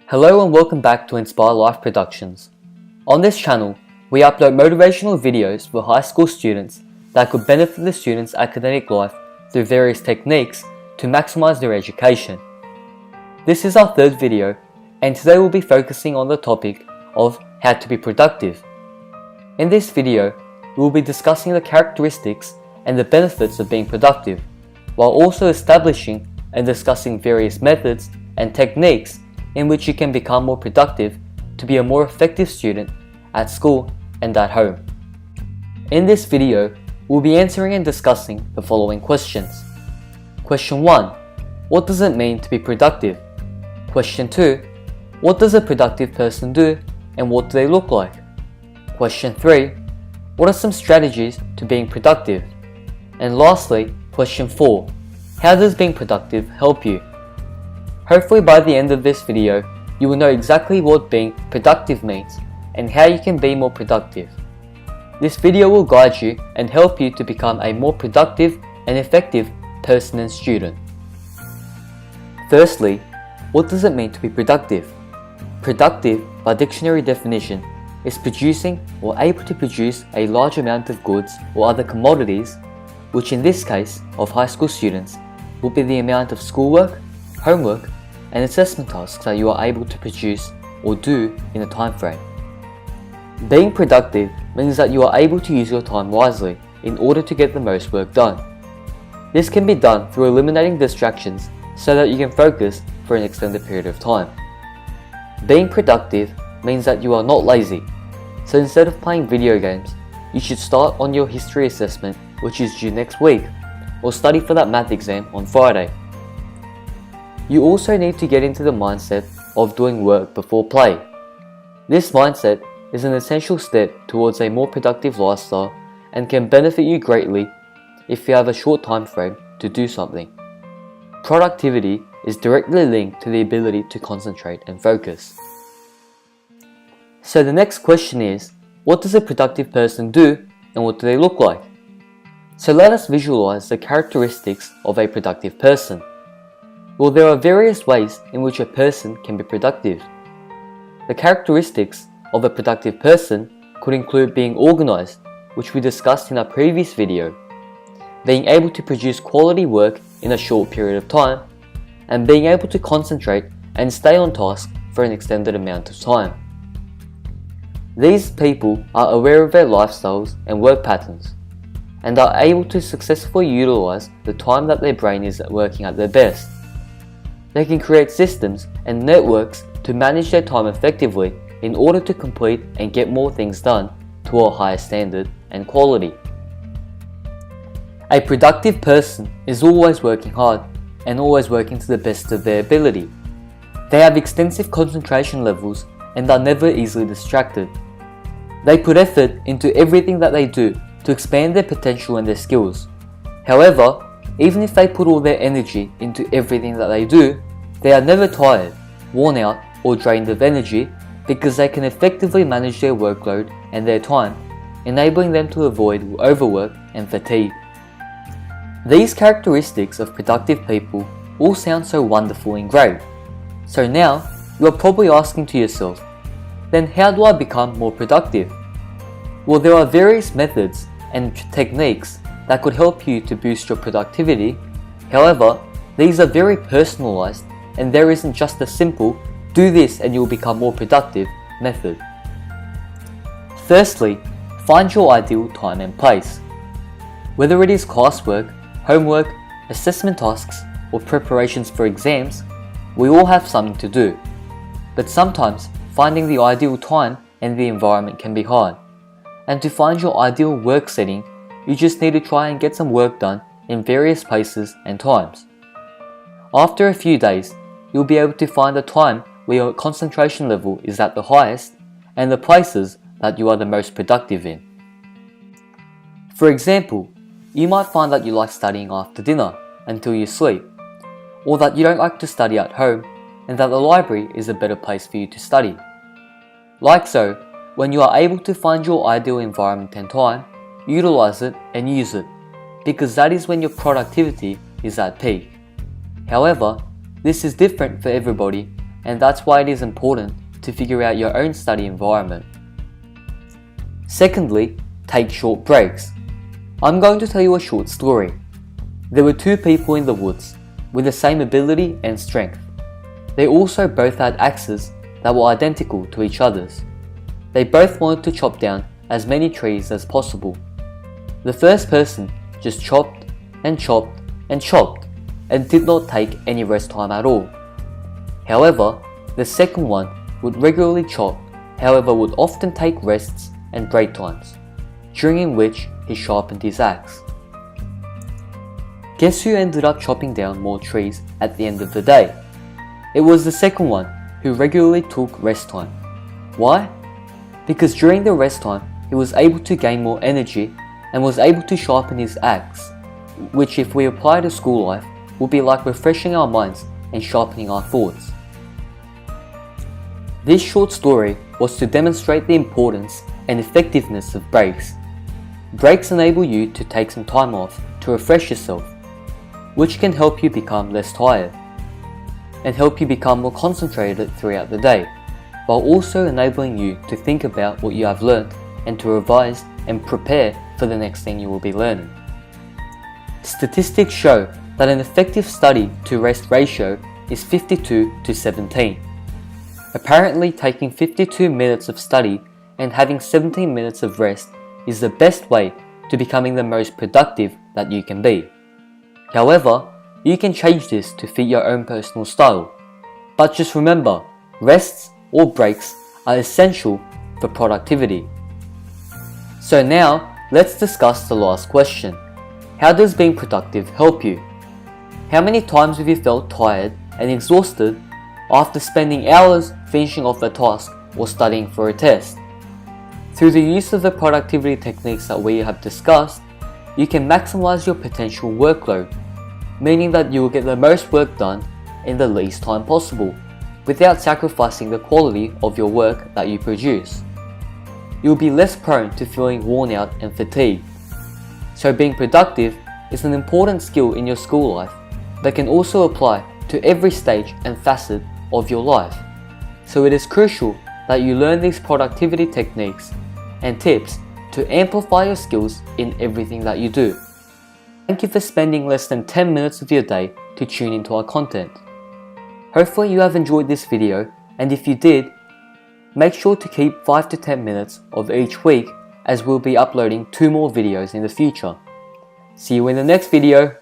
Hello and welcome back to Inspire Life Productions. On this channel, we upload motivational videos for high school students that could benefit the students' academic life through various techniques to maximize their education. This is our third video, and today we'll be focusing on the topic of how to be productive. In this video, we will be discussing the characteristics and the benefits of being productive, while also establishing and discussing various methods and techniques in which you can become more productive to be a more effective student at school and at home. In this video, we'll be answering and discussing the following questions. Question 1. What does it mean to be productive? Question 2. What does a productive person do and what do they look like? Question 3. What are some strategies to being productive? And lastly, question 4. How does being productive help you? Hopefully by the end of this video, you will know exactly what being productive means and how you can be more productive. This video will guide you and help you to become a more productive and effective person and student. Firstly, what does it mean to be productive? Productive, by dictionary definition, is producing or able to produce a large amount of goods or other commodities, which in this case of high school students will be the amount of schoolwork, homework, and assessment tasks that you are able to produce or do in a time frame. Being productive means that you are able to use your time wisely in order to get the most work done. This can be done through eliminating distractions so that you can focus for an extended period of time. Being productive means that you are not lazy, so instead of playing video games, you should start on your history assessment, which is due next week, or study for that math exam on Friday. You also need to get into the mindset of doing work before play. This mindset is an essential step towards a more productive lifestyle and can benefit you greatly if you have a short time frame to do something. Productivity is directly linked to the ability to concentrate and focus. So the next question is, what does a productive person do and what do they look like? So let us visualize the characteristics of a productive person. Well, there are various ways in which a person can be productive. The characteristics of a productive person could include being organized, which we discussed in our previous video, being able to produce quality work in a short period of time, and being able to concentrate and stay on task for an extended amount of time. These people are aware of their lifestyles and work patterns, and are able to successfully utilize the time that their brain is working at their best. They can create systems and networks to manage their time effectively in order to complete and get more things done to a higher standard and quality. A productive person is always working hard and always working to the best of their ability. They have extensive concentration levels and are never easily distracted. They put effort into everything that they do to expand their potential and their skills. However, even if they put all their energy into everything that they do, they are never tired, worn out, or drained of energy because they can effectively manage their workload and their time, enabling them to avoid overwork and fatigue. These characteristics of productive people all sound so wonderful and great. So now, you are probably asking to yourself, then how do I become more productive? Well, there are various methods and techniques that could help you to boost your productivity. However, these are very personalized and there isn't just a simple, do this and you'll become more productive method. Firstly, find your ideal time and place. Whether it is classwork, homework, assessment tasks, or preparations for exams, we all have something to do. But sometimes finding the ideal time and the environment can be hard. And to find your ideal work setting, you just need to try and get some work done in various places and times. After a few days, you'll be able to find a time where your concentration level is at the highest and the places that you are the most productive in. For example, you might find that you like studying after dinner until you sleep, or that you don't like to study at home and that the library is a better place for you to study. Like so, when you are able to find your ideal environment and time, utilize it and use it, because that is when your productivity is at peak. However, this is different for everybody and that's why it is important to figure out your own study environment. Secondly, take short breaks. I'm going to tell you a short story. There were two people in the woods with the same ability and strength. They also both had axes that were identical to each other's. They both wanted to chop down as many trees as possible. The first person just chopped and chopped and chopped and did not take any rest time at all. However, the second one would regularly chop, however would often take rests and break times, during which he sharpened his axe. Guess who ended up chopping down more trees at the end of the day? It was the second one who regularly took rest time. Why? Because during the rest time he was able to gain more energy and was able to sharpen his axe, which if we apply to school life would be like refreshing our minds and sharpening our thoughts. This short story was to demonstrate the importance and effectiveness of breaks. Breaks enable you to take some time off to refresh yourself, which can help you become less tired and help you become more concentrated throughout the day, while also enabling you to think about what you have learned and to revise and prepare for the next thing you will be learning. Statistics show that an effective study to rest ratio is 52 to 17. Apparently, taking 52 minutes of study and having 17 minutes of rest is the best way to becoming the most productive that you can be. However, you can change this to fit your own personal style. But just remember, rests or breaks are essential for productivity. So now, let's discuss the last question. How does being productive help you? How many times have you felt tired and exhausted after spending hours finishing off a task or studying for a test? Through the use of the productivity techniques that we have discussed, you can maximize your potential workload, meaning that you will get the most work done in the least time possible, without sacrificing the quality of your work that you produce. You will be less prone to feeling worn out and fatigued. So being productive is an important skill in your school life that can also apply to every stage and facet of your life. So it is crucial that you learn these productivity techniques and tips to amplify your skills in everything that you do. Thank you for spending less than 10 minutes of your day to tune into our content. Hopefully you have enjoyed this video, and if you did, make sure to keep 5 to 10 minutes of each week, as we'll be uploading 2 more videos in the future. See you in the next video.